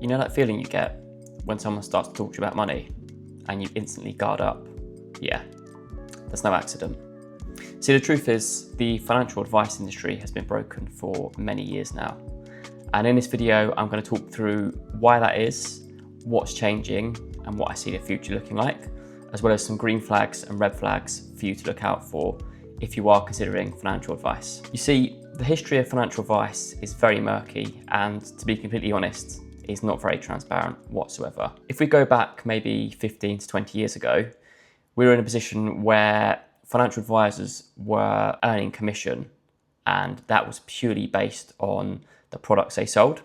You know that feeling you get when someone starts to talk to you about money and you instantly guard up? Yeah, that's no accident. See, the truth is the financial advice industry has been broken for many years now. And in this video, I'm going to talk through why that is, what's changing, and what I see the future looking like, as well as some green flags and red flags for you to look out for if you are considering financial advice. You see, the history of financial advice is very murky and, to be completely honest, is not very transparent whatsoever. If we go back maybe 15 to 20 years ago, we were in a position where financial advisors were earning commission, and that was purely based on the products they sold.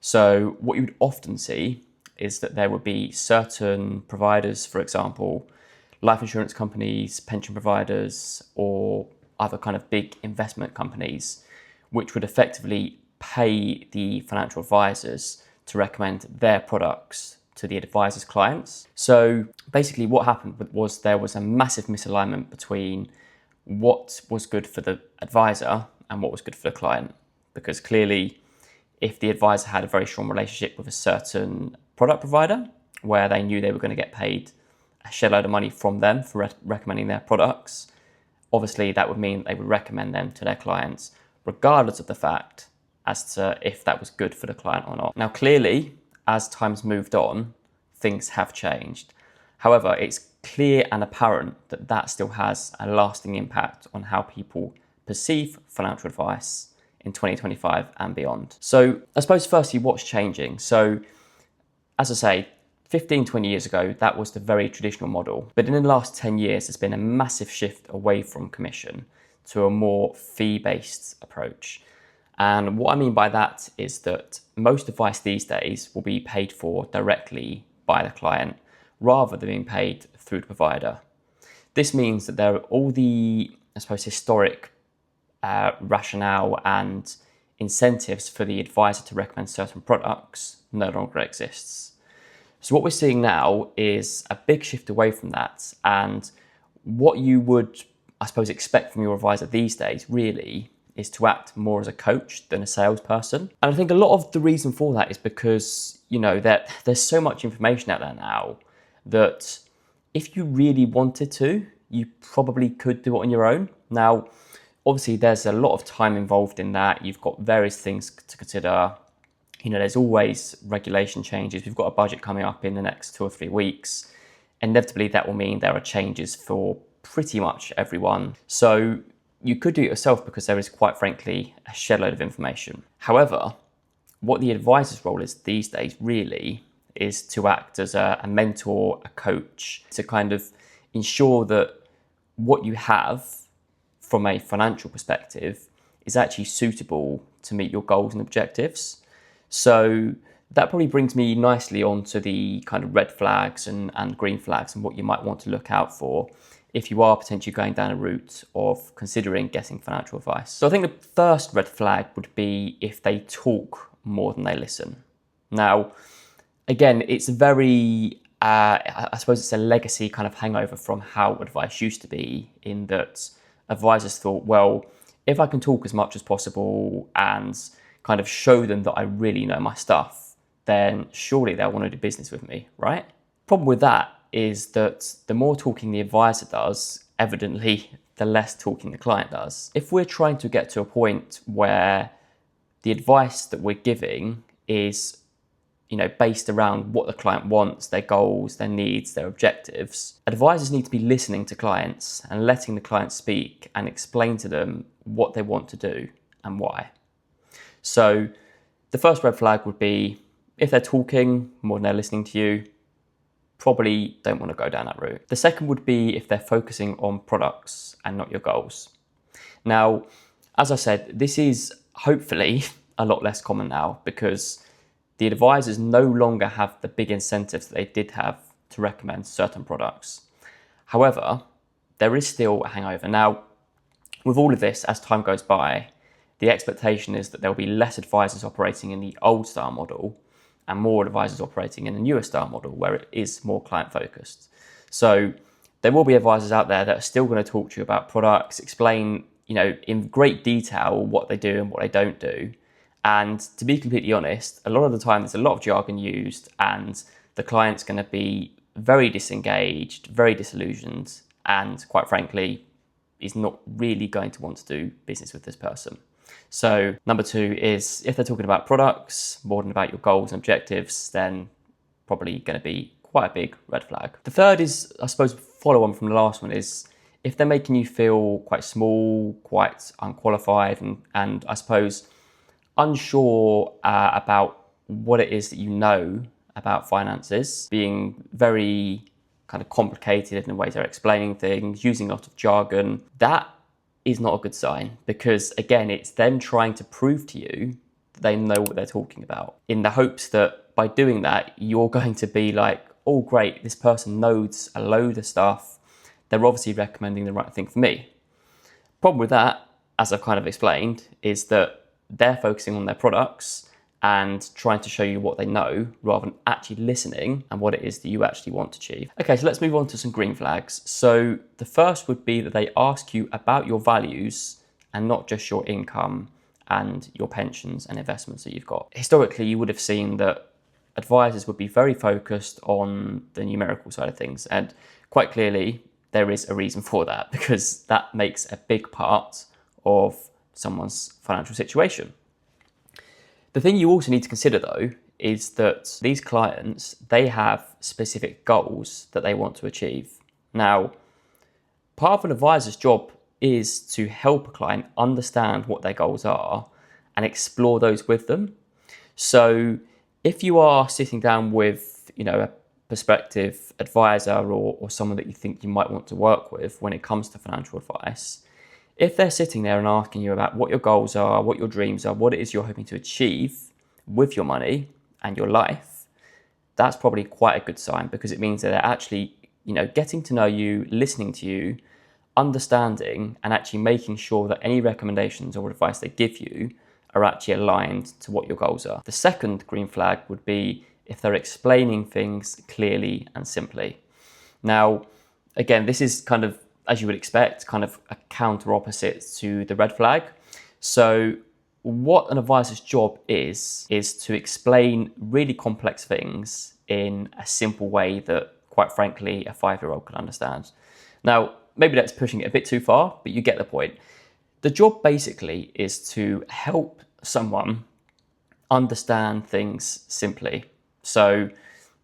So what you would often see is that there would be certain providers, for example, life insurance companies, pension providers, or other kind of big investment companies, which would effectively pay the financial advisors to recommend their products to the advisor's clients. So basically what happened was there was a massive misalignment between what was good for the advisor and what was good for the client. Because clearly, if the advisor had a very strong relationship with a certain product provider where they knew they were going to get paid a shed load of money from them for recommending their products, obviously that would mean they would recommend them to their clients regardless of the fact as to if that was good for the client or not. Now clearly, as time's moved on, things have changed. However, it's clear and apparent that that still has a lasting impact on how people perceive financial advice in 2025 and beyond. So I suppose firstly, what's changing? So as I say, 15, 20 years ago, that was the very traditional model. But in the last 10 years, there's been a massive shift away from commission to a more fee-based approach. And what I mean by that is that most advice these days will be paid for directly by the client rather than being paid through the provider. This means that there are all the, I suppose, historic rationale and incentives for the advisor to recommend certain products no longer exists. So what we're seeing now is a big shift away from that, and what you would, I suppose, expect from your advisor these days really is to act more as a coach than a salesperson. And I think a lot of the reason for that is because, you know, that there's so much information out there now that if you really wanted to, you probably could do it on your own. Now, obviously, there's a lot of time involved in that. You've got various things to consider. You know, there's always regulation changes. We've got a budget coming up in the next 2 or 3 weeks. Inevitably, that will mean there are changes for pretty much everyone. So you could do it yourself because there is, quite frankly, a shed load of information. However, what the advisor's role is these days really is to act as a mentor, a coach, to kind of ensure that what you have from a financial perspective is actually suitable to meet your goals and objectives. So that probably brings me nicely onto the kind of red flags and green flags and what you might want to look out for if you are potentially going down a route of considering getting financial advice. So I think the first red flag would be if they talk more than they listen. Now, again, it's a very, I suppose it's a legacy kind of hangover from how advice used to be, in that advisors thought, well, if I can talk as much as possible and kind of show them that I really know my stuff, then surely they'll want to do business with me, right? Problem with that is that the more talking the advisor does, evidently, the less talking the client does. If we're trying to get to a point where the advice that we're giving is, you know, based around what the client wants, their goals, their needs, their objectives, advisors need to be listening to clients and letting the client speak and explain to them what they want to do and why. So the first red flag would be if they're talking more than they're listening to you, probably don't want to go down that route. The second would be if they're focusing on products and not your goals. Now, as I said, this is hopefully a lot less common now because the advisors no longer have the big incentives that they did have to recommend certain products. However, there is still a hangover. Now, with all of this, as time goes by, the expectation is that there will be less advisors operating in the old style model and more advisors operating in the newer style model where it is more client focused. So there will be advisors out there that are still going to talk to you about products, explain, in great detail what they do and what they don't do, And to be completely honest, a lot of the time there's a lot of jargon used and the client's going to be very disengaged, very disillusioned, and quite frankly, is not really going to want to do business with this person. So number 2 is if they're talking about products more than about your goals and objectives, then probably going to be quite a big red flag. The third is, I suppose, follow on from the last one, is if they're making you feel quite small, quite unqualified, and I suppose unsure about what it is that you know about finances, being very kind of complicated in the ways they're explaining things, using a lot of jargon, that is not a good sign, because again, it's them trying to prove to you that they know what they're talking about, in the hopes that by doing that, you're going to be like, oh great, this person knows a load of stuff, they're obviously recommending the right thing for me. Problem with that, as I've kind of explained, is that they're focusing on their products and trying to show you what they know rather than actually listening and what it is that you actually want to achieve. Okay, so let's move on to some green flags. So the first would be that they ask you about your values and not just your income and your pensions and investments that you've got. Historically, you would have seen that advisors would be very focused on the numerical side of things, and quite clearly there is a reason for that, because that makes a big part of someone's financial situation. The thing you also need to consider though is that these clients, they have specific goals that they want to achieve. Now, part of an advisor's job is to help a client understand what their goals are and explore those with them. So if you are sitting down with, a prospective advisor or someone that you think you might want to work with when it comes to financial advice, if they're sitting there and asking you about what your goals are, what your dreams are, what it is you're hoping to achieve with your money and your life, that's probably quite a good sign, because it means that they're actually, getting to know you, listening to you, understanding, and actually making sure that any recommendations or advice they give you are actually aligned to what your goals are. The second green flag would be if they're explaining things clearly and simply. Now, again, this is kind of, as you would expect, kind of a counter opposite to the red flag. So what an advisor's job is to explain really complex things in a simple way that, quite frankly, a 5-year-old can understand. Now, maybe that's pushing it a bit too far, but you get the point. The job basically is to help someone understand things simply. So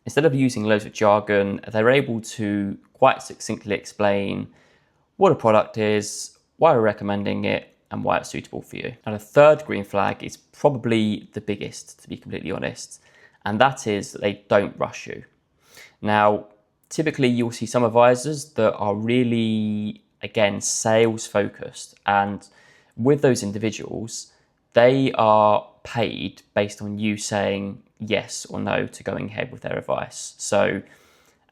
instead of using loads of jargon, they're able to quite succinctly explain what a product is, why we're recommending it, and why it's suitable for you. And the third green flag is probably the biggest, to be completely honest, and that is that they don't rush you. Now, typically you'll see some advisors that are really, again, sales focused, and with those individuals, they are paid based on you saying yes or no to going ahead with their advice. So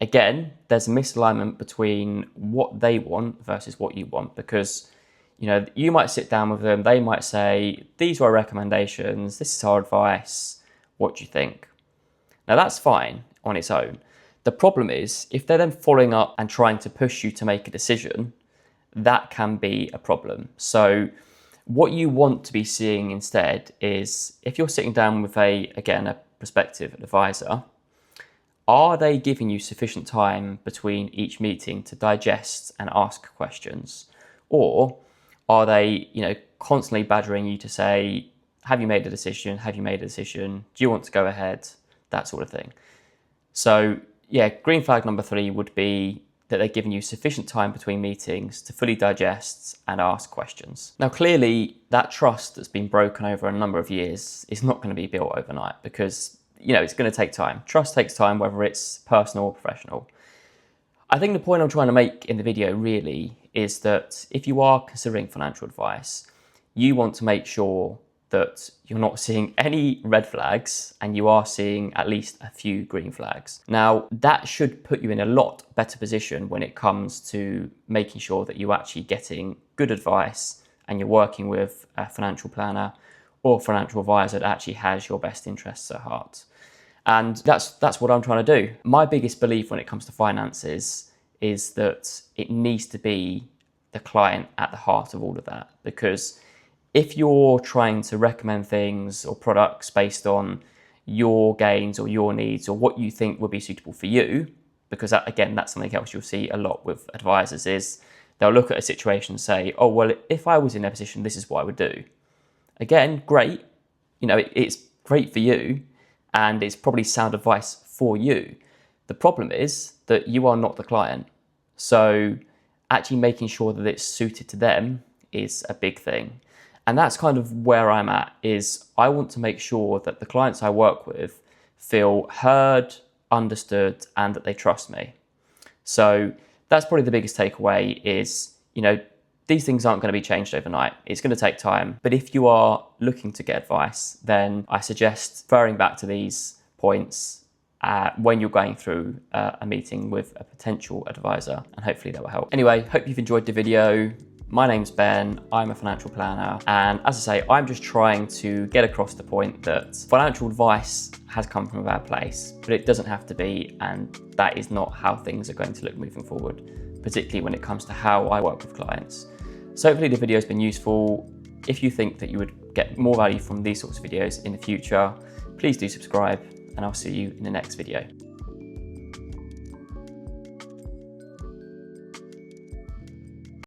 again, there's a misalignment between what they want versus what you want, because you might sit down with them, they might say, these are our recommendations, this is our advice, what do you think? Now that's fine on its own. The problem is if they're then following up and trying to push you to make a decision, that can be a problem. So what you want to be seeing instead is, if you're sitting down with a prospective advisor, are they giving you sufficient time between each meeting to digest and ask questions? Or are they, constantly badgering you to say, have you made a decision? Have you made a decision? Do you want to go ahead? That sort of thing. So yeah, green flag number 3 would be that they're giving you sufficient time between meetings to fully digest and ask questions. Now, clearly that trust that's been broken over a number of years is not going to be built overnight, because it's going to take time. Trust takes time, whether it's personal or professional. I think the point I'm trying to make in the video really is that if you are considering financial advice, you want to make sure that you're not seeing any red flags and you are seeing at least a few green flags. Now, that should put you in a lot better position when it comes to making sure that you're actually getting good advice and you're working with a financial planner or financial advisor that actually has your best interests at heart. And that's what I'm trying to do. My biggest belief when it comes to finances is that it needs to be the client at the heart of all of that, because If you're trying to recommend things or products based on your gains or your needs or what you think would be suitable for you, because that, again, that's something else you'll see a lot with advisors, is they'll look at a situation and say, oh, well, if I was in their position, this is what I would do. Again, great. It's great for you and it's probably sound advice for you. The problem is that you are not the client. So actually making sure that it's suited to them is a big thing. And that's kind of where I'm at, is I want to make sure that the clients I work with feel heard, understood, and that they trust me. So that's probably the biggest takeaway is, these things aren't going to be changed overnight. It's going to take time. But if you are looking to get advice, then I suggest referring back to these points when you're going through a meeting with a potential advisor, and hopefully that will help. Anyway, hope you've enjoyed the video. My name's Ben, I'm a financial planner, and as I say, I'm just trying to get across the point that financial advice has come from a bad place, but it doesn't have to be, and that is not how things are going to look moving forward, particularly when it comes to how I work with clients. So hopefully the video has been useful. If you think that you would get more value from these sorts of videos in the future, please do subscribe, and I'll see you in the next video.